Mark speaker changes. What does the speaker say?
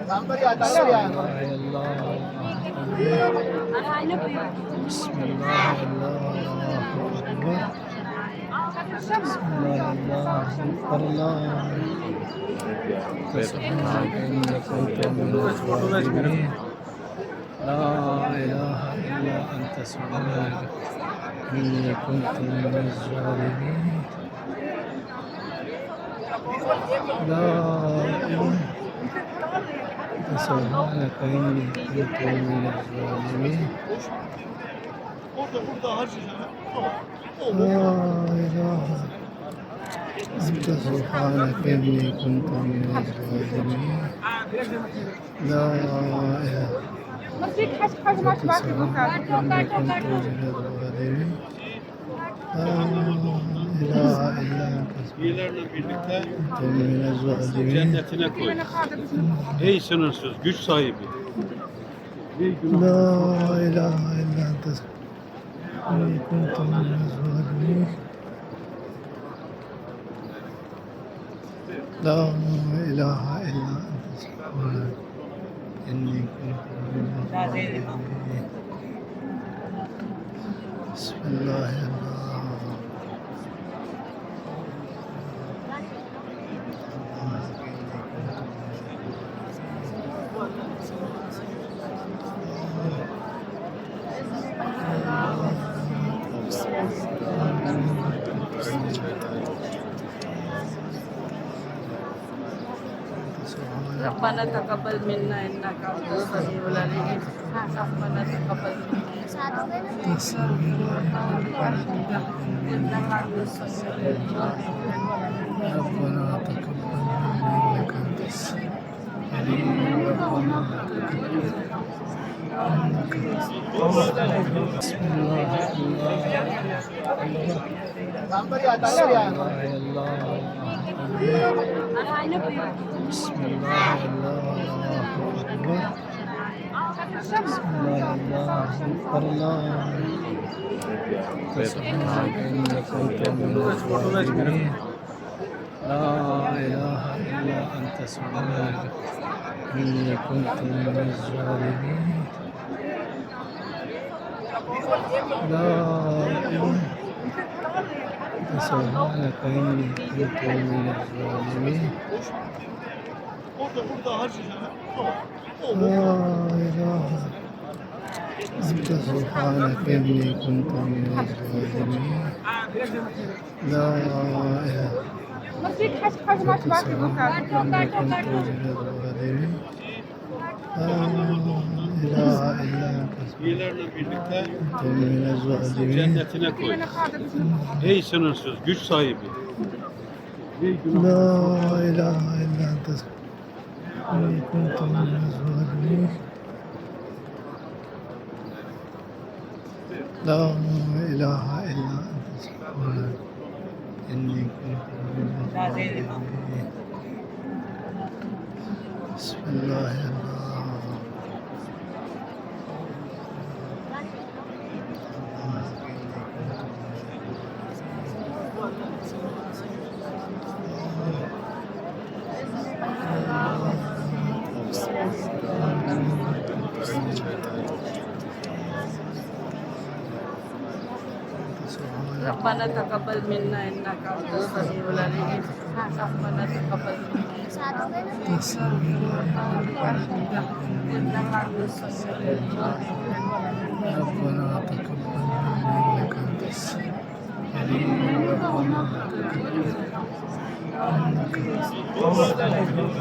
Speaker 1: بسم الله الله أكبر. بسم الله الله أكبر الله. سبحانك إني كنت من الظالمين. لا إله إلا أنت سبحانك إني كنت من الظالمين. لا إله سبحانك إني كنت من الظالمين. لا إله أنت سبحانك إني كنت من الظالمين. لا إله أنت سبحانك إني كنت من الظالمين. لا إله إلا أنت
Speaker 2: Üyelerle birlikte
Speaker 1: كنت من الظالمين.
Speaker 2: cennetine koy. Ey sınırsız güç sahibi. Ey günah.
Speaker 1: لا إله إلا أنت إني كنت من الظالمين. لا إله إلا أنت سبحانك إني كنت من الظالمين. بسم الله الرحمن
Speaker 3: ربنا تقبل منا انك انت السميع العليم ربنا تقبل منا انك انت السميع العليم
Speaker 1: ربنا تقبل منا إنك أنت السميع ربنا تقبل إنك بسم الله بسم الله الله أكبر. بسم الله الله أكبر الله. سبحانك إني كنت من الظالمين. لا إله إلا أنت سبحانك إني كنت من الظالمين. لا إله سبحانك إني كنت من الظالمين. لا إله أنت سبحانك إني كنت من الظالمين. لا إله أنت سبحانك إني كنت من الظالمين. لا إله إلا أنت
Speaker 2: Üyelerle birlikte
Speaker 1: كنت من الظالمين.
Speaker 2: cennetine koy. Ey sınırsız güç sahibi. Ey günah.
Speaker 1: لا إله إلا أنت إني كنت من الظالمين. لا إله إلا أنت سبحانك إني كنت من الظالمين. بسم الله الرحمن
Speaker 3: ربنا تقبل منا انك انت السميع العليم ربنا تقبل منا انك انت السميع العليم
Speaker 1: ربنا تقبل منا إنك أنت السميع العليم. ربنا تقبل إنك